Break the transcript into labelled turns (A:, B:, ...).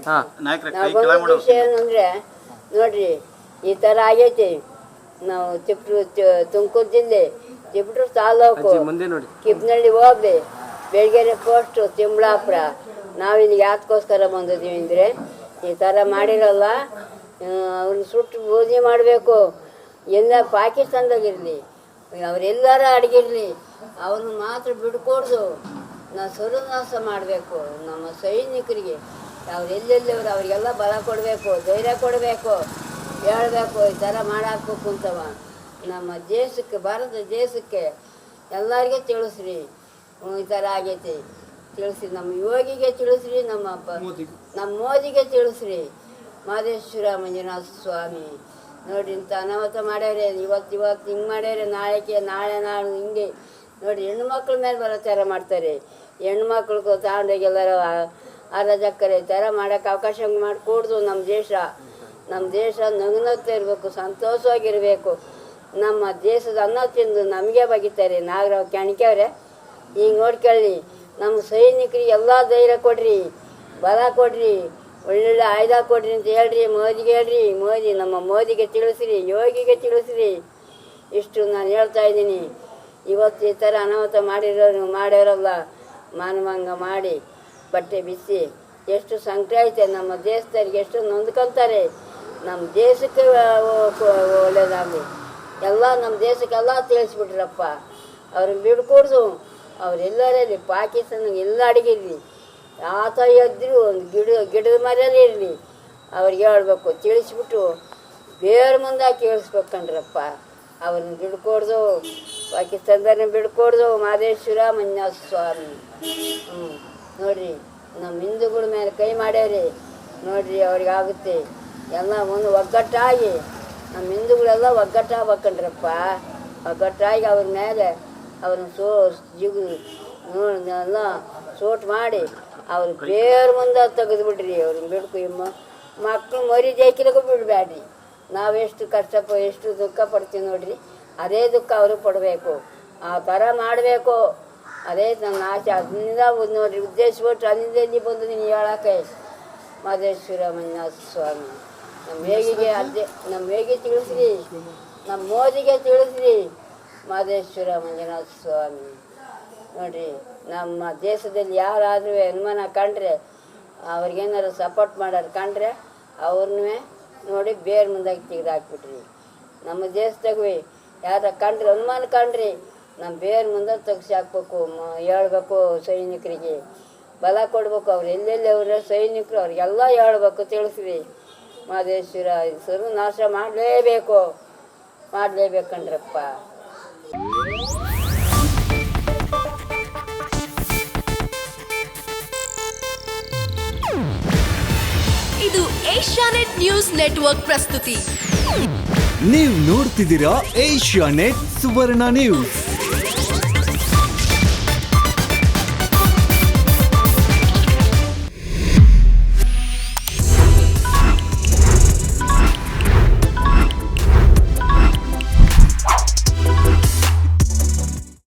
A: ನಾವು ಬಂದ ವಿಷಯ ಏನಂದ್ರೆ ನೋಡ್ರಿ ಈ ಥರ ಆಗೈತಿ. ನಾವು ತುಮಕೂರು ಜಿಲ್ಲೆ ತಿಪ್ಟೂರು ತಾಲೂಕು ಕಿಬ್ನಳ್ಳಿ ಹೋಗ್ಲಿ ಬೆಳಗೆರೆ ಪೋಸ್ಟು ತಿಂಬಳಾಪುರ. ನಾವಿಲ್ಲಿ ಯಾತಕ್ಕೋಸ್ಕರ ಬಂದಿದ್ದೀವಿ ಅಂದರೆ ಈ ಥರ ಮಾಡಿರಲ್ಲ, ಅವ್ರನ್ನ ಸುಟ್ಟು ಬೂದಿ ಮಾಡಬೇಕು. ಎಲ್ಲ ಪಾಕಿಸ್ತಾನದಾಗಿರಲಿ ಅವರೆಲ್ಲರ ಅಡಗಿರಲಿ ಅವ್ರನ್ನ ಮಾತ್ರ ಬಿಡ್ಕೊಡ್ದು ನಾವು ಸರ್ವನಾಶ ಮಾಡಬೇಕು. ನಮ್ಮ ಸೈನಿಕರಿಗೆ ಅವ್ರು ಎಲ್ಲೆಲ್ಲವರು ಅವರಿಗೆಲ್ಲ ಬಲ ಕೊಡಬೇಕು, ಧೈರ್ಯ ಕೊಡಬೇಕು, ಹೇಳಬೇಕು ಈ ಥರ ಮಾಡಾಕ್ಬೇಕು ಅಂತವ. ನಮ್ಮ ದೇಶಕ್ಕೆ ಭಾರತ ದೇಶಕ್ಕೆ ಎಲ್ಲರಿಗೆ ತಿಳಿಸ್ರಿ ಈ ಥರ ಆಗೈತಿ ತಿಳಿಸ್ರಿ. ನಮ್ಮ ಯೋಗಿಗೆ ತಿಳಿಸ್ರಿ, ನಮ್ಮ ಮೋದಿಗೆ ತಿಳಿಸ್ರಿ. ಮಹದೇಶ್ವರ ಮಂಜುನಾಥ ಸ್ವಾಮಿ ನೋಡ್ರಿ ಇಂಥ ಅನಾಹುತ ಮಾಡ್ಯಾರೆ. ಇವತ್ತು ಹಿಂಗೆ ಮಾಡ್ಯಾರೆ, ನಾಳೆ ನಾಳೆ ಹಿಂಗೆ ನೋಡಿ ಹೆಣ್ಮಕ್ಳ ಮೇಲೆ ಬರೋ ಥರ ಮಾಡ್ತಾರೆ. ಹೆಣ್ಮಕ್ಳಿಗೂ ತಗೊಂಡೋಗಿ ಎಲ್ಲರೂ ಅರಜಕ್ಕರೆ ಈ ಥರ ಮಾಡೋಕ್ಕೆ ಅವಕಾಶ ಮಾಡಿಕೊಡ್ದು. ನಮ್ಮ ದೇಶ ನಗುನಗ್ತಾ ಇರಬೇಕು, ಸಂತೋಷವಾಗಿರಬೇಕು. ನಮ್ಮ ದೇಶದ ಅನ್ನ ತಿಂದು ನಮಗೆ ಬಗಿತಾರೆ. ನಾಗರಾವ್ ಕೆಣಕ್ಯವ್ರೆ ಈಗ ನೋಡ್ಕೊಳ್ಳಿ. ನಮ್ಮ ಸೈನಿಕರಿಗೆ ಎಲ್ಲ ಧೈರ್ಯ ಕೊಡ್ರಿ, ಬಲ ಕೊಡ್ರಿ, ಒಳ್ಳೊಳ್ಳೆ ಆಯುಧ ಕೊಡ್ರಿ ಅಂತ ಹೇಳ್ರಿ. ಮೋದಿಗೆ ಹೇಳ್ರಿ, ನಮ್ಮ ಮೋದಿಗೆ ತಿಳಿಸ್ರಿ, ಯೋಗಿಗೆ ತಿಳಿಸ್ರಿ. ಇಷ್ಟು ನಾನು ಹೇಳ್ತಾ ಇದ್ದೀನಿ. ಇವತ್ತು ಈ ಥರ ಅನಾಹುತ ಮಾಡ್ಯಾರಲ್ಲ ಮಾನವಂಗ ಮಾಡಿ ಬಟ್ಟೆ ಬಿಸಿ ಎಷ್ಟು ಸಂಕಟ ಐತೆ. ನಮ್ಮ ದೇಶದವ್ರಿಗೆ ಎಷ್ಟು ನೊಂದ್ಕೊತಾರೆ. ನಮ್ಮ ದೇಶಕ್ಕೆ ಒಳ್ಳೇದಾಗಲಿ ಎಲ್ಲ ನಮ್ಮ ದೇಶಕ್ಕೆಲ್ಲ ತಿಳಿಸ್ಬಿಟ್ರಪ್ಪ. ಅವ್ರಿಗೆ ಬಿಡ್ಕೊಡ್ದು ಅವರೆಲ್ಲರಲ್ಲಿ ಪಾಕಿಸ್ತಾನಿಗೆ ಎಲ್ಲ ಅಡಗಿರಲಿ, ಆತ ಎದ್ರು ಒಂದು ಗಿಡದ ಮರ್ಯಾದೆ ಇರಲಿ ಅವ್ರಿಗೆ ಹೇಳ್ಬೇಕು, ತಿಳಿಸ್ಬಿಟ್ಟು ಬೇರೆ ಮುಂದೆ ಕೇಳಿಸ್ಬೇಕಂಡ್ರಪ್ಪ. ಅವ್ರನ್ನ ಬಿಡ್ಕೊಡ್ದು, ಪಾಕಿಸ್ತಾನದವ್ರನ್ನ ಬಿಡ್ಕೊಡ್ದು. ಮಹದೇಶ್ವರ ಮಂಜುನಾಥ ಸ್ವಾಮಿ ನೋಡ್ರಿ ನಮ್ಮ ಹಿಂದೂಗಳ ಮೇಲೆ ಕೈ ಮಾಡ್ಯಾರಿ ನೋಡ್ರಿ. ಅವ್ರಿಗಾಗುತ್ತೆ ಎಲ್ಲ ಒಂದು ಒಗ್ಗಟ್ಟಾಗಿ ನಮ್ಮ ಹಿಂದೂಗಳೆಲ್ಲ ಒಗ್ಗಟ್ಟಾಗ್ಬೇಕಂಡ್ರಪ್ಪ. ಒಗ್ಗಟ್ಟಾಗಿ ಅವ್ರ ಮೇಲೆ ಅವ್ರನ್ನ ಎಲ್ಲ ಸೋಟ್ ಮಾಡಿ ಅವ್ರು ಬೇರೆ ಮುಂದೆ ತೆಗೆದುಬಿಡ್ರಿ. ಅವ್ರನ್ನ ಬಿಡ್ಕು ಮಕ್ಕಳು ಮರಿ ಜೈಕಿಲಕ್ಕೂ ಬಿಡಬೇಡ್ರಿ. ನಾವೆಷ್ಟು ಎಷ್ಟು ದುಃಖ ಪಡ್ತೀವಿ ನೋಡ್ರಿ, ಅದೇ ದುಃಖ ಅವರು ಪಡಬೇಕು. ಆ ಥರ ಮಾಡಬೇಕು. ಅದೇ ನನ್ನ ಆಸೆ. ಅದರಿಂದ ನೋಡ್ರಿ ಉದ್ದೇಶ ಕೊಟ್ಟು ಅಲ್ಲಿಂದ ಬಂದು ನೀನು ಹೇಳಕ್ಕೆ. ಮಹದೇಶ್ವರ ಮಂಜುನಾಥ ಸ್ವಾಮಿ ನಮ್ಮ ಹೇಗೆ ತಿಳಿಸ್ರಿ, ನಮ್ಮ ಮೋದಿಗೆ ತಿಳಿಸ್ರಿ. ಮಹದೇಶ್ವರ ಮಂಜುನಾಥ ಸ್ವಾಮಿ ನೋಡ್ರಿ ನಮ್ಮ ದೇಶದಲ್ಲಿ ಯಾರಾದರೂ ಅನುಮಾನ ಕಂಡ್ರೆ ಅವ್ರಿಗೇನಾರು ಸಪೋರ್ಟ್ ಮಾಡೋರು ಕಂಡ್ರೆ ಅವ್ರನ್ನೇ ನೋಡಿ ಬೇರೆ ಮುಂದಾಗಿ ತೆಗೆದಾಕ್ಬಿಟ್ರಿ. ನಮ್ಮ ದೇಶದಾಗ ಯಾರ ಕಂಡ್ರಿ ಅನುಮಾನ ಕಂಡ್ರಿ ನಮ್ಮ ಬೇರೆ ಮುಂದೆ ತೆಗ್ಸಿ ಹಾಕ್ಬೇಕು. ಹೇಳ್ಬೇಕು ಸೈನಿಕರಿಗೆ ಬಲ ಕೊಡ್ಬೇಕು. ಅವ್ರು ಎಲ್ಲೆಲ್ಲಿ ಅವ್ರ ಸೈನಿಕರು ಅವ್ರಿಗೆಲ್ಲ ಹೇಳ್ಬೇಕು, ತಿಳಿಸ್ರಿ. ಮಹದೇಶ್ವರ ಸರ್ವನಾಶ ಮಾಡಲೇಬೇಕಂಡ್ರಪ್ಪ.
B: ಇದು ಏಷ್ಯಾನೆಟ್ ನ್ಯೂಸ್ ನೆಟ್ವರ್ಕ್ ಪ್ರಸ್ತುತಿ.
C: ನೀವು ನೋಡ್ತಿದ್ದೀರಾ ಏಷ್ಯಾನೆಟ್ ಸುವರ್ಣ ನ್ಯೂಸ್.